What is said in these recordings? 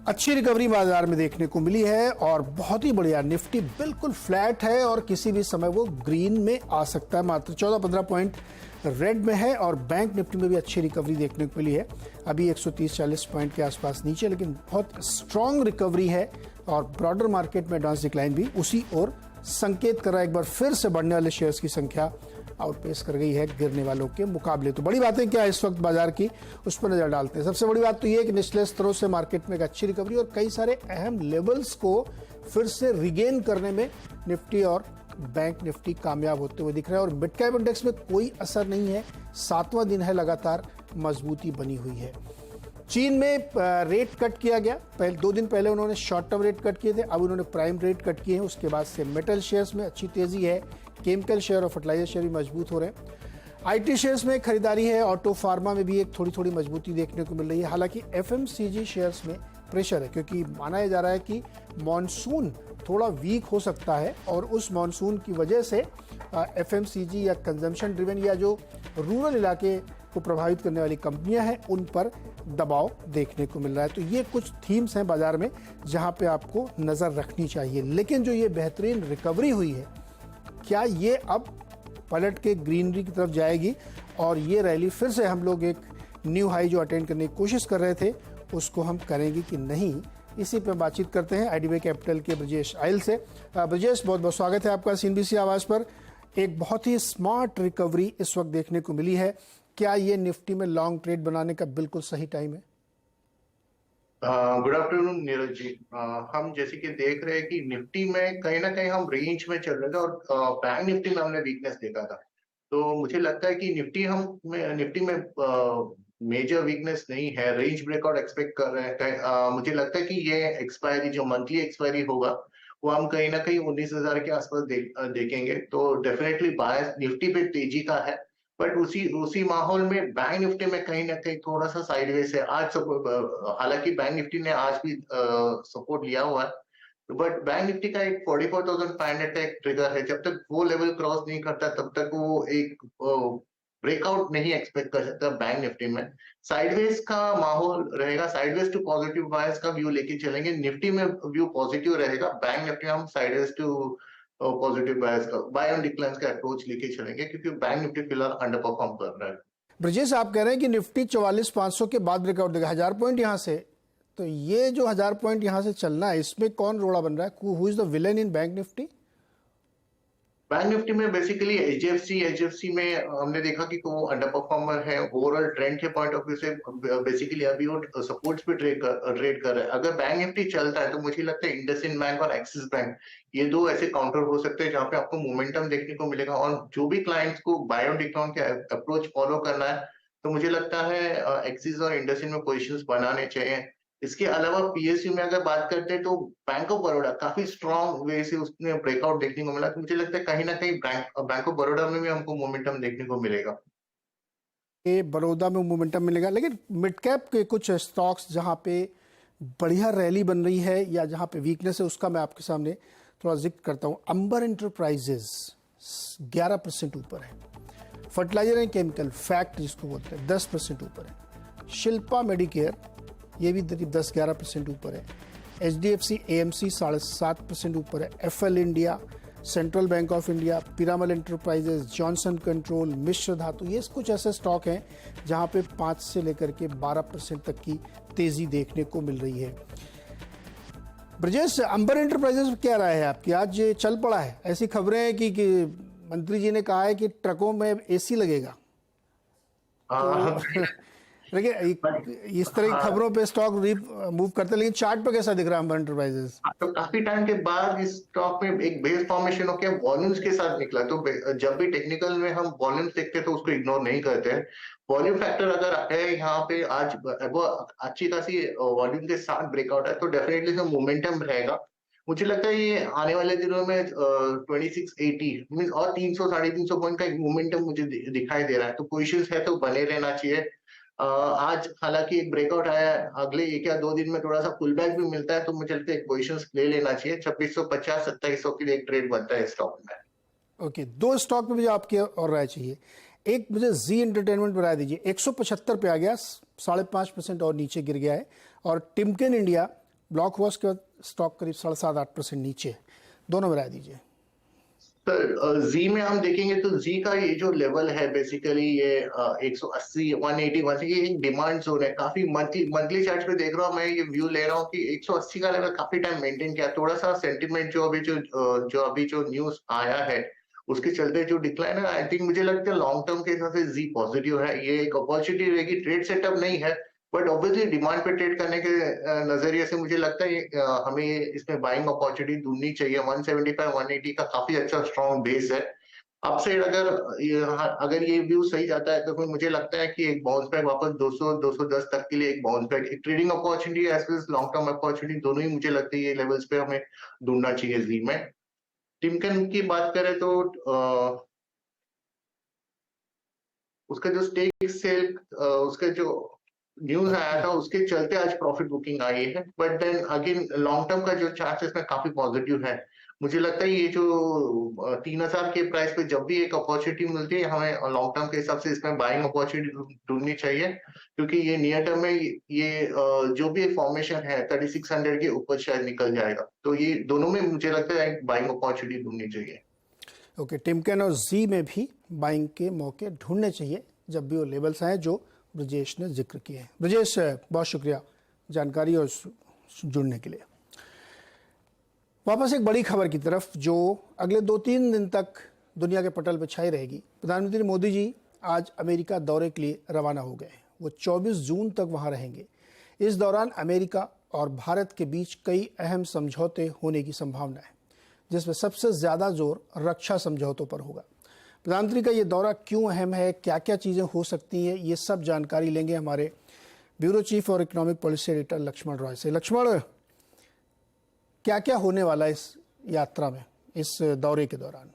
अच्छी रिकवरी बाजार में देखने को मिली है और बहुत ही बढ़िया। निफ्टी बिल्कुल फ्लैट है और किसी भी समय वो ग्रीन में आ सकता है। मात्र 14-15 पॉइंट रेड में है और बैंक निफ्टी में भी अच्छी रिकवरी देखने को मिली है। अभी 130-40 पॉइंट के आसपास नीचे, लेकिन बहुत स्ट्रांग रिकवरी है और ब्रॉडर मार्केट में एडवांस डिक्लाइन भी उसी ओर संकेत कर रहा है। एक बार फिर से बढ़ने वाले शेयर्स की संख्या आउटपेस कर गई है गिरने वालों के मुकाबले। तो बड़ी बातें क्या है इस वक्त बाजार की, उस पर नजर डालते हैं। सबसे बड़ी बात तो ये है कि निचले स्तरों से मार्केट में एक अच्छी रिकवरी और कई सारे अहम लेवल्स को फिर से रिगेन करने में निफ्टी और बैंक निफ्टी कामयाब होते हुए दिख रहे हैं। और मिड कैप इंडेक्स में कोई असर नहीं है, 7वां दिन है लगातार मजबूती बनी हुई है। चीन में रेट कट किया गया, पहले 2 दिन पहले उन्होंने शॉर्ट टर्म रेट कट किए थे, अब उन्होंने प्राइम रेट कट किए हैं। उसके बाद से मेटल शेयर्स में अच्छी तेजी है, केमिकल शेयर और फर्टिलाइजर शेयर भी मजबूत हो रहे हैं। आईटी शेयर्स में खरीदारी है, ऑटो फार्मा में भी एक थोड़ी थोड़ी मजबूती देखने को मिल रही है। हालांकि एफएमसीजी शेयर्स में प्रेशर है क्योंकि माना जा रहा है कि मॉनसून थोड़ा वीक हो सकता है और उस मॉनसून की वजह से एफएमसीजी या कंजम्पशन ड्रिवन या जो रूरल इलाके को प्रभावित करने वाली कंपनियां हैं उन पर दबाव देखने को मिल रहा है। तो ये कुछ थीम्स हैं बाजार में जहां पे आपको नजर रखनी चाहिए। लेकिन जो ये बेहतरीन रिकवरी हुई है, क्या ये अब पलट के ग्रीनरी की तरफ जाएगी और ये रैली फिर से हम लोग एक न्यू हाई जो अटेंड करने की कोशिश कर रहे थे उसको हम करेंगे कि नहीं, इसी पे बातचीत करते हैं आईडीबीआई कैपिटल के ब्रजेश आयल से। ब्रजेश, बहुत बहुत स्वागत है आपका सीएनबीसी आवाज पर। एक बहुत ही स्मार्ट रिकवरी इस वक्त देखने को मिली है, क्या ये निफ्टी में लॉन्ग ट्रेड बनाने का बिल्कुल सही टाइम है? Good afternoon Neeraj ji. हम जैसे कि देख रहे हैं कि निफ्टी में कहीं ना कहीं हम रेंज में चल रहे थे और बैंक निफ्टी में हमने वीकनेस देखा था। तो मुझे लगता है कि निफ्टी में मेजर वीकनेस नहीं है, रेंज ब्रेकआउट एक्सपेक्ट कर रहे हैं। मुझे लगता है कि ये एक्सपायरी जो मंथली एक्सपायरी होगा वो हम कहीं ना कहीं 19,000 के आसपास देखेंगे। तो डेफिनेटली बायस निफ्टी पे तेजी का है, बट उसी माहौल में बैंक निफ्टी में कहीं ना कहीं थोड़ा सा साइडवेज है आज। हालांकि बैंक निफ्टी ने आज भी सपोर्ट लिया हुआ है, बट बैंक निफ्टी का एक 44,500 का एक ट्रिगर है। जब तक वो लेवल क्रॉस नहीं करता तब तक वो एक ब्रेकआउट नहीं एक्सपेक्ट कर सकता। बैंक निफ्टी में साइडवेज का माहौल रहेगा, साइडवेज टू पॉजिटिव बायस का व्यू लेके चलेंगे। निफ्टी में व्यू पॉजिटिव रहेगा, बैंक निफ्टी में हम साइडवेज टू पॉजिटिव बायस का बाय ऑन डिक्लाइन का अप्रोच लेके चलेंगे क्योंकि बैंक निफ्टी फिलहाल अंडर परफॉर्म कर रहा है। ब्रजेश, आप कह रहे हैं कि निफ्टी 44,500 के बाद ब्रेकआउट देगा 1000 पॉइंट यहां से, तो ये जो 1000 पॉइंट यहां से चलना है इसमें कौन रोड़ा बन रहा है? Who is the villain in bank Nifty? Bank Nifty में बेसिकली एचडीएफसी में हमने देखा कि वो अंडर परफॉर्मर है। ओवरऑल ट्रेंड के पॉइंट ऑफ व्यू से बेसिकली अभी वो सपोर्ट्स पे ट्रेड कर रहा है। अगर बैंक निफ्टी चलता है तो मुझे लगता है इंडसइंड बैंक और एक्सिस बैंक ये दो ऐसे काउंटर हो सकते हैं जहां पे आपको मोमेंटम देखने को मिलेगा। और जो भी क्लाइंट्स को बाय ऑन डिक्लाइन के अप्रोच फॉलो करना है तो मुझे लगता है एक्सिस और इंडसइंड में पोजिशंस बनाने चाहिए। इसके अलावा पीएसयू में अगर बात करते हैं तो बैंक ऑफ बड़ौदा काफी स्ट्रॉन्ग वे से उसने ब्रेकआउट देखने को मिला। तो मुझे लगता है कहीं ना कहीं बैंक ऑफ बड़ौदा में भी हमको मोमेंटम देखने को मिलेगा। ये बड़ौदा में मोमेंटम मिलेगा, लेकिन मिड कैप के कुछ स्टॉक्स जहां पे बढ़िया रैली बन रही है या जहां पे वीकनेस है उसका मैं आपके सामने थोड़ा जिक्र करता हूं। अंबर इंटरप्राइजेज 11% ऊपर है, फर्टिलाइजर एंड केमिकल फैक्ट जिसको बोलते हैं 10% ऊपर है, शिल्पा मेडिकेयर ये भी 10-11% ऊपर है, एचडीएफसी एएमसी 7.5% ऊपर है, FL India, central bank of India, Piramal enterprises, Johnson control, मिश्र धातु, ये कुछ ऐसे स्टॉक हैं जहां पे 5 से लेकर के 12% तक की तेजी देखने को मिल रही है। ब्रजेश, अंबर एंटरप्राइजेज क्या राय है आपकी? आज चल पड़ा है, ऐसी खबरें हैं कि मंत्री जी ने कहा है कि ट्रकों में एसी लगेगा। तो देखिए इस तरह की खबरों पे स्टॉक मूव करते हैं, लेकिन चार्ट पे कैसा दिख रहा है अंबर एंटरप्राइजेज? तो काफी टाइम के बाद इस स्टॉक में एक बेस फॉर्मेशन होकर वॉल्यूम्स के साथ निकला। तो जब भी टेक्निकल में हम वॉल्यूम्स देखते हैं तो उसको इग्नोर नहीं करते हैं। वॉल्यूम फैक्टर अगर है यहाँ पे आज वो अच्छी खासी वॉल्यूम के साथ ब्रेकआउट है तो डेफिनेटली मोमेंटम रहेगा। मुझे लगता है ये आने वाले दिनों में 2680 मीन और 300-350 पॉइंट का एक मोमेंटम मुझे दिखाई दे रहा है। तो पोजिशंस है तो बने रहना चाहिए। आज हालांकि एक ब्रेकआउट आया है, अगले 1 या 2 दिन में थोड़ा सा पुल बैक भी मिलता है तो मुझे लगता है एक पोजिशंस ले लेना चाहिए। 2650-2700 के लिए एक ट्रेड बनता है स्टॉक में। ओके, 2 स्टॉक पे मुझे आपकी और राय चाहिए। एक मुझे जी एंटरटेनमेंट बता दीजिए, 175 पे आ गया, 5.5% और नीचे गिर गया है, और टिमकेन इंडिया ब्लॉक हुआ उसके बाद स्टॉक करीब 7.5-8% नीचे है। दोनों में राय दीजिए। सर जी में हम देखेंगे तो जी का ये जो लेवल है बेसिकली ये 180 180 ये एक डिमांड जोन है। काफी मंथली चार्ट पे देख रहा हूँ मैं, ये व्यू ले रहा हूँ कि 180 का लेवल काफी टाइम मेंटेन किया। थोड़ा सा सेंटिमेंट जो अभी जो न्यूज आया है उसके चलते जो डिक्लाइन है, आई थिंक मुझे लगता है लॉन्ग टर्म के हिसाब से जी पॉजिटिव है। ये एक अपॉर्चुनिटी रहेगी, ट्रेड सेटअप नहीं है बट ऑब्वियसली डिमांड पे ट्रेड करने के नजरिए से मुझे लगता है हमें इसमें बाइंग अपॉर्चुनिटी ढूंढनी चाहिए। 175 180 का काफी अच्छा स्ट्रॉन्ग बेस है। अपसाइड अगर ये व्यू सही जाता है तो फिर मुझे लगता है कि एक बाउंस बैक वापस 200 210 तक के लिए एक बाउंस बैक, एक trading opportunity as well as long term opportunity, दोनों ही मुझे लगता है ये लेवल्स पे हमें ढूंढना चाहिए जी में। टिमकन की बात करें तो उसका जो स्टेक सेल उसका जो न्यूज आया था उसके चलते आज प्रॉफिट बुकिंग आई है। But then again long term का जो चार्ट है इसमें काफी पॉजिटिव है। मुझे लगता है ये जो 3000 के प्राइस पे जब भी एक अपॉर्चुनिटी मिलती है हमें लॉन्ग टर्म के हिसाब से इसमें बाइंग अपॉर्चुनिटी ढूंढनी चाहिए, क्योंकि ये नियर टर्म में ये जो भी फॉर्मेशन है 3600 के ऊपर शायद निकल जाएगा। तो ये दोनों में मुझे लगता है एक बाइंग अपॉर्चुनिटी ढूंढनी चाहिए। ओके, टिमकन और जी में भी बाइंग के मौके ढूंढने चाहिए जब भी वो लेवल्स आए जो ब्रजेश ने जिक्र किए हैं। ब्रजेश, बहुत शुक्रिया जानकारी और जुड़ने के लिए। वापस एक बड़ी खबर की तरफ जो अगले 2-3 दिन तक दुनिया के पटल पर छाई रहेगी। प्रधानमंत्री मोदी जी आज अमेरिका दौरे के लिए रवाना हो गए। वो 24 जून तक वहां रहेंगे। इस दौरान अमेरिका और भारत के बीच कई अहम समझौते होने की संभावना है, जिसमें सबसे ज़्यादा जोर रक्षा समझौतों पर होगा। प्रधानमंत्री का ये दौरा क्यों अहम है, क्या क्या चीज़ें हो सकती हैं, ये सब जानकारी लेंगे हमारे ब्यूरो चीफ और economic policy editor Lakshman Roy से। लक्ष्मण, क्या क्या होने वाला है इस यात्रा में, इस दौरे के दौरान?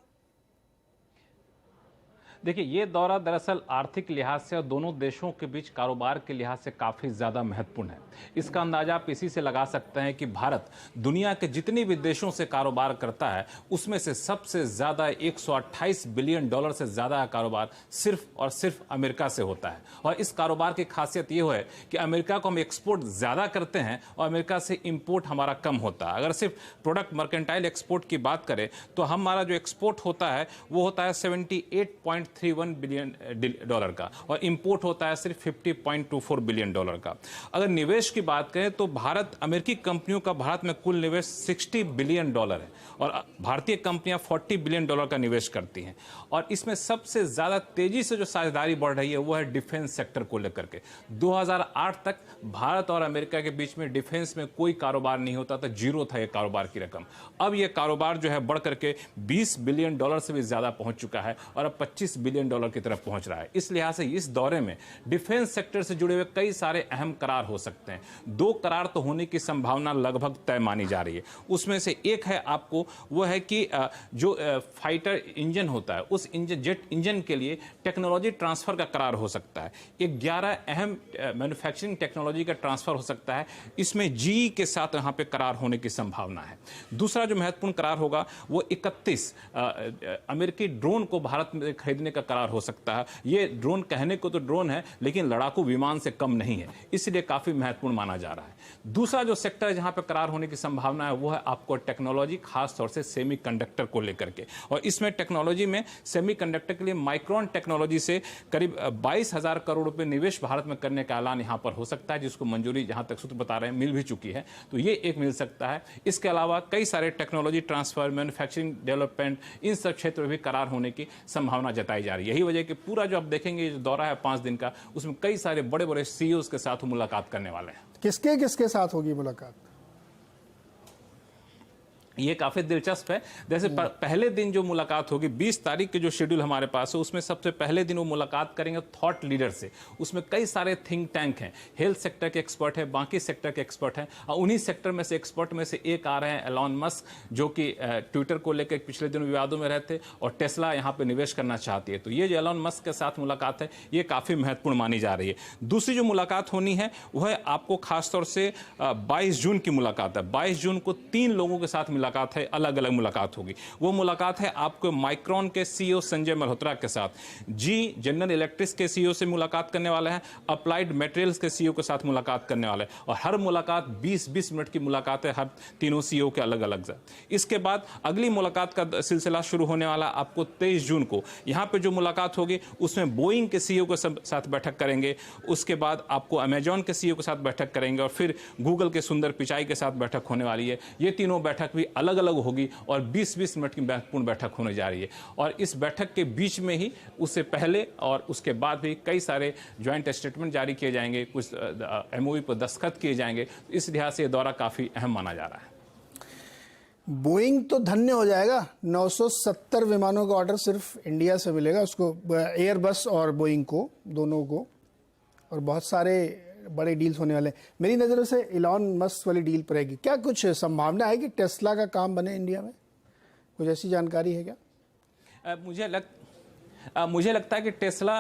देखिए, ये दौरा दरअसल आर्थिक लिहाज से और दोनों देशों के बीच कारोबार के लिहाज से काफ़ी ज़्यादा महत्वपूर्ण है। इसका अंदाजा आप इसी से लगा सकते हैं कि भारत दुनिया के जितने भी देशों से कारोबार करता है उसमें से सबसे ज़्यादा 128 बिलियन डॉलर से ज़्यादा का कारोबार सिर्फ और सिर्फ अमेरिका से होता है। और इस कारोबार की खासियत ये है कि अमेरिका को हम एक्सपोर्ट ज़्यादा करते हैं और अमेरिका से इम्पोर्ट हमारा कम होता है। अगर सिर्फ प्रोडक्ट मर्केंटाइल एक्सपोर्ट की बात करें तो हमारा जो एक्सपोर्ट होता है वो होता है 78.31 बिलियन डॉलर का और इंपोर्ट होता है सिर्फ 50.24 बिलियन डॉलर का। अगर निवेश की बात करें तो भारत अमेरिकी कंपनियों का भारत में कुल निवेश 60 बिलियन डॉलर है और भारतीय कंपनियां 40 बिलियन डॉलर का निवेश करती हैं। और इसमें सबसे ज्यादा तेजी से जो साझेदारी बढ़ रही है वो है डिफेंस सेक्टर को लेकर के। 2008 तक भारत और अमेरिका के बीच में डिफेंस में कोई कारोबार नहीं होता था, जीरो था ये कारोबार की रकम। अब ये कारोबार जो है बढ़ करके 20 बिलियन डॉलर से भी ज्यादा पहुंच चुका है और अब 25 बिलियन डॉलर की तरफ पहुंच रहा है। इस लिहाज से इस दौरे में डिफेंस सेक्टर से जुड़े हुए कई सारे अहम करार हो सकते हैं। 2 करार तो होने की संभावना लगभग तय मानी जा रही है। उसमें से एक है आपको वो है कि जो फाइटर इंजन होता है उस जेट इंजन के लिए टेक्नोलॉजी ट्रांसफर का करार हो सकता है। 11 अहम मैन्युफैक्चरिंग टेक्नोलॉजी का ट्रांसफर हो सकता है। इसमें जी के साथ यहां पे करार होने की संभावना है। दूसरा जो महत्वपूर्ण करार होगा वो 31 अमेरिकी ड्रोन को भारत में खरीदने का करार हो सकता है। ये ड्रोन कहने को तो ड्रोन है लेकिन लड़ाकू विमान से कम नहीं है, इसलिए काफी महत्वपूर्ण माना जा रहा है। दूसरा जो सेक्टर जहां पे करार होने की संभावना है वो है आपको टेक्नोलॉजी, खास तौर से सेमीकंडक्टर को लेकर के। और इसमें टेक्नोलॉजी में सेमीकंडक्टर के लिए माइक्रोन टेक्नोलॉजी से करीब 22,000 करोड़ रुपए निवेश भारत में करने का ऐलान यहां पर हो सकता है, जिसको मंजूरी जहां तक सूत्र बता रहे हैं मिल भी चुकी है। तो ये एक मिल सकता है। इसके अलावा कई सारे टेक्नोलॉजी ट्रांसफर, मैन्युफैक्चरिंग डेवलपमेंट, इन सब क्षेत्रों में भी करार होने की संभावना जताई जा रही है। यही वजह कि पूरा जो आप देखेंगे जो दौरा है 5 दिन का, उसमें कई सारे बड़े बड़े सीईओ के साथ मुलाकात करने वाले हैं। किसके किसके साथ होगी मुलाकात? ये काफी दिलचस्प है। जैसे पहले दिन जो मुलाकात होगी 20 तारीख के जो शेड्यूल हमारे पास है उसमें सबसे पहले दिन वो मुलाकात करेंगे थॉट लीडर से। उसमें कई सारे थिंक टैंक हैं, हेल्थ सेक्टर के एक्सपर्ट हैं, बाकी सेक्टर के एक्सपर्ट हैं और उन्हीं सेक्टर में से एक्सपर्ट में से एक आ रहे हैं एलॉन मस्क, जो कि ट्विटर को लेकर पिछले दिनों विवादों में रहते और टेस्ला यहाँ पे निवेश करना चाहती है। तो ये जो एलॉन मस्क के साथ मुलाकात है ये काफी महत्वपूर्ण मानी जा रही है। दूसरी जो मुलाकात होनी है वह आपको खासतौर से 22 जून की मुलाकात है। 22 जून को 3 लोगों के साथ मुलाकात मुलाकात है, अलग अलग मुलाकात होगी। वो मुलाकात है आपको माइक्रॉन के सीईओ संजय मल्होत्रा के साथ, जनरल इलेक्ट्रिक के सीईओ से मुलाकात करने वाले हैं, अप्लाइड मटेरियल्स के सीईओ के साथ मुलाकात करने वाले हैं, और हर मुलाकात 20-20 मिनट की मुलाकात है, हर तीनों सीईओ के अलग अलग साथ। इसके बाद अगली मुलाकात का सिलसिला शुरू होने वाला आपको 23 जून को। यहाँ पे जो मुलाकात होगी उसमें बोइंग के सीईओ के साथ बैठक करेंगे, उसके बाद आपको अमेजॉन के सीईओ के साथ बैठक करेंगे, और फिर गूगल के सुंदर पिचाई के साथ बैठक होने वाली है। ये तीनों बैठक भी अलग अलग होगी और 20-20 मिनट की महत्वपूर्ण बैठक होने जा रही है। और इस बैठक के बीच में ही, उससे पहले और उसके बाद भी कई सारे ज्वाइंट स्टेटमेंट जारी किए जाएंगे, कुछ एमओयू पर दस्तखत किए जाएंगे। इस लिहाज से ये दौरा काफी अहम माना जा रहा है। बोइंग तो धन्य हो जाएगा, 970 विमानों का ऑर्डर सिर्फ इंडिया से मिलेगा उसको, एयरबस और बोइंग को, दोनों को, और बहुत सारे बड़े डील्स होने वाले हैं। मेरी नज़रों से इलॉन मस्क वाली डील पर रहेगी। क्या कुछ संभावना है कि टेस्ला का काम बने इंडिया में? कुछ ऐसी जानकारी है क्या? मुझे लगता है कि टेस्ला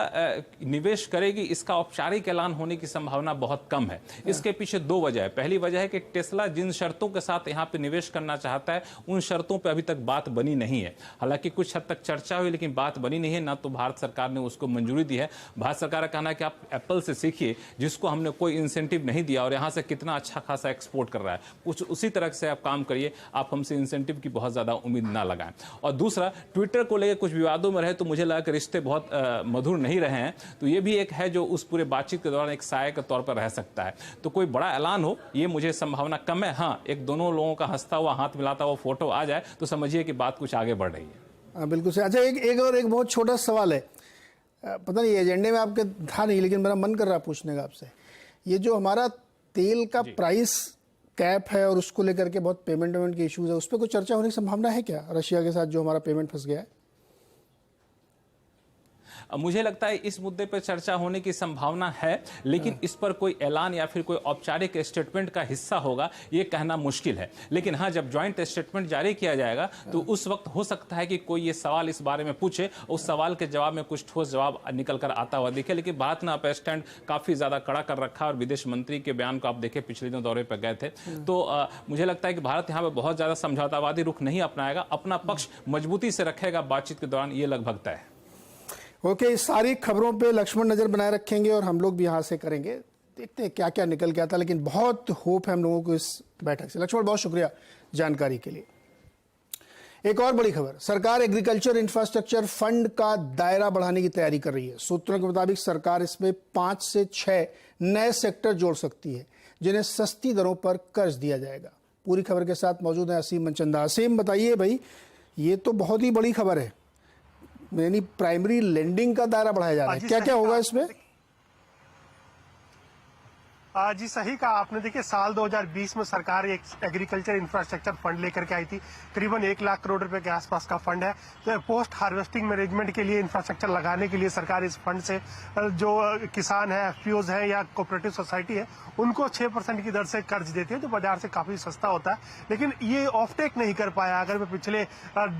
निवेश करेगी, इसका औपचारिक ऐलान होने की संभावना बहुत कम है। इसके पीछे दो वजह है। पहली वजह है कि टेस्ला जिन शर्तों के साथ यहाँ पे निवेश करना चाहता है, उन शर्तों पे अभी तक बात बनी नहीं है। हालांकि कुछ हद तक चर्चा हुई, लेकिन बात बनी नहीं है। ना तो भारत सरकार ने उसको मंजूरी दी है। भारत सरकार का कहना है कि आप एप्पल से सीखिए, जिसको हमने कोई इंसेंटिव नहीं दिया और यहाँ से कितना अच्छा खासा एक्सपोर्ट कर रहा है, कुछ उसी तरह से आप काम करिए। आप हमसे इंसेंटिव की बहुत ज़्यादा उम्मीद ना लगाएं। और दूसरा, ट्विटर को लेकर कुछ विवादों में रहे तो मुझे लगा कि रिश्ते बहुत मधुर नहीं रहे हैं, तो ये भी एक है जो उस पूरे बातचीत के दौरान एक साये के तौर पर रह सकता है। तो कोई बड़ा ऐलान हो, ये मुझे संभावना कम है। हाँ, एक दोनों लोगों का हंसता हुआ, हाथ मिलाता हुआ फोटो आ जाए तो समझिए कि बात कुछ आगे बढ़ रही है। बिल्कुल सही। अच्छा, एक बहुत छोटा सवाल है, पता नहीं एजेंडे में आपके था नहीं, लेकिन मेरा मन कर रहा पूछने का आपसे। ये जो हमारा तेल का प्राइस कैप है और उसको लेकर के बहुत पेमेंट के इश्यूज है, उस पर कुछ चर्चा होने की संभावना है क्या? रशिया के साथ जो हमारा पेमेंट फंस गया है। मुझे लगता है इस मुद्दे पर चर्चा होने की संभावना है, लेकिन इस पर कोई ऐलान या फिर कोई औपचारिक स्टेटमेंट का हिस्सा होगा ये कहना मुश्किल है। लेकिन हाँ, जब ज्वाइंट स्टेटमेंट जारी किया जाएगा तो उस वक्त हो सकता है कि कोई ये सवाल इस बारे में पूछे, उस सवाल के जवाब में कुछ ठोस जवाब निकल कर आता हुआ दिखे। लेकिन भारत ने अपना स्टैंड काफी ज्यादा कड़ा कर रखा, और विदेश मंत्री के बयान को आप देखें, पिछले दिनों दौरे पर गए थे, तो मुझे लगता है कि भारत यहाँ पर बहुत ज्यादा समझौतावादी रुख नहीं अपनाएगा, अपना पक्ष मजबूती से रखेगा बातचीत के दौरान, ये लगभग तय है। ओके, इस सारी खबरों पे लक्ष्मण नज़र बनाए रखेंगे और हम लोग भी यहाँ से करेंगे, देखते हैं क्या क्या निकल के आता, लेकिन बहुत होप है हम लोगों को इस बैठक से। लक्ष्मण, बहुत शुक्रिया जानकारी के लिए। एक और बड़ी खबर, सरकार एग्रीकल्चर इंफ्रास्ट्रक्चर फंड का दायरा बढ़ाने की तैयारी कर रही है। सूत्रों के मुताबिक सरकार इसमें 5 से 6 नए सेक्टर जोड़ सकती है, जिन्हें सस्ती दरों पर कर्ज दिया जाएगा। पूरी खबर के साथ मौजूद है असीम मनचंदा। असीम, बताइए भाई, ये तो बहुत ही बड़ी खबर है, यानी प्राइमरी लेंडिंग का दायरा बढ़ाया जा रहा है। क्या क्या होगा इसमें? जी सही कहा आपने। देखिए, साल 2020 में सरकार एक एग्रीकल्चर इंफ्रास्ट्रक्चर फंड लेकर के आई थी। करीबन 1 लाख करोड़ रुपए के आसपास का फंड है। तो पोस्ट हार्वेस्टिंग मैनेजमेंट के लिए इंफ्रास्ट्रक्चर लगाने के लिए सरकार इस फंड से जो किसान है, एफपीओज है या कोऑपरेटिव सोसाइटी है, उनको 6% की दर से कर्ज देती है, जो बाजार से काफी सस्ता होता है। लेकिन ये ऑफ टेक नहीं कर पाया। अगर मैं पिछले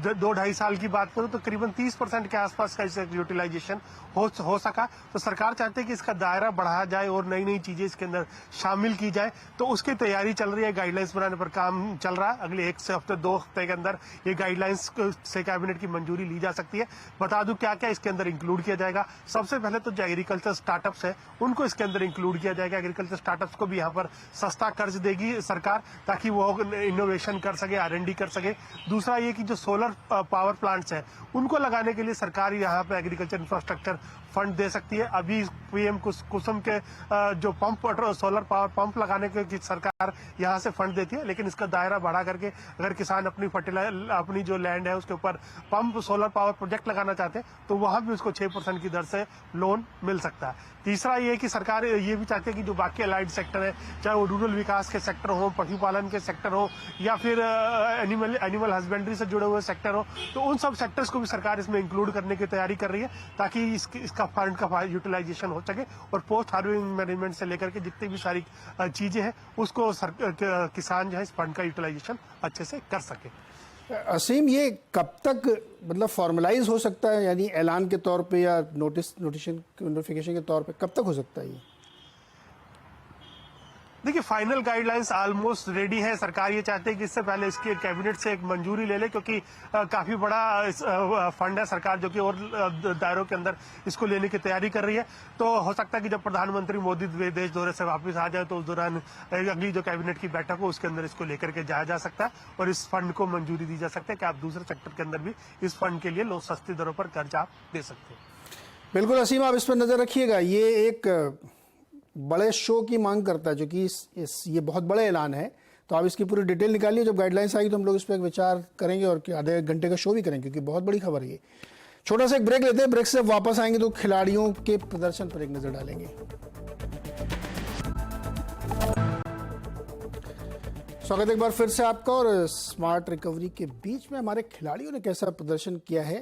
2-2.5 साल की बात करूं तो करीबन 30% के आसपास का इसका यूटिलाइजेशन हो सका। तो सरकार चाहती है कि इसका दायरा बढ़ाया जाए और नई नई चीजें इसके अंदर शामिल की जाए। तो उसकी तैयारी चल रही है, गाइडलाइंस बनाने पर काम चल रहा है। अगले 1 से हफ्ते 2 हफ्ते के अंदर ये गाइडलाइंस से कैबिनेट की मंजूरी ली जा सकती है। बता दूं क्या क्या इसके अंदर इंक्लूड किया जाएगा। सबसे पहले तो जो एग्रीकल्चर स्टार्टअप्स है उनको इसके अंदर इंक्लूड किया जाएगा। एग्रीकल्चर स्टार्टअप्स को भी यहाँ पर सस्ता कर्ज देगी सरकार, ताकि वो इनोवेशन कर सके, R&D कर सके। दूसरा ये कि जो सोलर पावर प्लांट्स है उनको लगाने के लिए सरकार यहाँ पे एग्रीकल्चर इंफ्रास्ट्रक्चर फंड दे सकती है। अभी पीएम कुसुम के जो पंप सोलर पावर पंप लगाने के सरकार यहाँ से फंड देती है, लेकिन इसका दायरा बढ़ा करके अगर किसान अपनी जो लैंड है उसके ऊपर पंप सोलर पावर प्रोजेक्ट लगाना चाहते हैं तो वहां भी उसको 6% की दर से लोन मिल सकता है। तीसरा ये कि सरकार ये भी चाहती है कि जो बाकी अलाइड सेक्टर है, चाहे वो रूरल विकास के सेक्टर हो, पशुपालन के सेक्टर हो या फिर एनिमल हस्बेंड्री से जुड़े हुए सेक्टर हो, तो उन सब सेक्टर्स को भी सरकार इसमें इंक्लूड करने की तैयारी कर रही है, ताकि इसका फंड का यूटिलाइजेशन हो सके और पोस्ट हार्वेस्टिंग मैनेजमेंट से लेकर के जितनी भी सारी चीजें हैं उसको किसान जो है इस फंड का यूटिलाइजेशन अच्छे से कर सके। असीम, ये कब तक मतलब फॉर्मलाइज हो सकता है, यानी ऐलान के तौर पे या नोटिफिकेशन के तौर पे कब तक हो सकता है ये? देखिए फाइनल गाइडलाइंस ऑलमोस्ट रेडी है। सरकार ये चाहती है कि इससे पहले इसकी कैबिनेट से एक मंजूरी ले ले, क्योंकि काफी बड़ा फंड है। सरकार जो कि और दायरों के अंदर इसको लेने की तैयारी कर रही है। तो हो सकता है कि जब प्रधानमंत्री मोदी देश दौरे से वापस आ जाए तो उस दौरान अगली जो कैबिनेट की बैठक हो उसके अंदर इसको लेकर के जाया जा सकता है और इस फंड को मंजूरी दी जा सकती है कि आप दूसरे सेक्टर के अंदर भी इस फंड के लिए सस्ती दरों पर कर्जा आप दे सकते हैं। बिल्कुल असीम, आप इस पर नजर रखिएगा। ये एक बड़े शो की मांग करता है, जो कि ये बहुत बड़ा ऐलान है। तो आप इसकी पूरी डिटेल निकालिए। जब गाइडलाइंस आएगी तो हम लोग इस पर एक विचार करेंगे और आधे एक घंटे का शो भी करेंगे, क्योंकि बहुत बड़ी खबर है ये। छोटा सा एक ब्रेक लेते हैं, ब्रेक से वापस आएंगे तो खिलाड़ियों के प्रदर्शन पर एक नजर डालेंगे। स्वागत एक बार फिर से आपका। और स्मार्ट रिकवरी के बीच में हमारे खिलाड़ियों ने कैसा प्रदर्शन किया है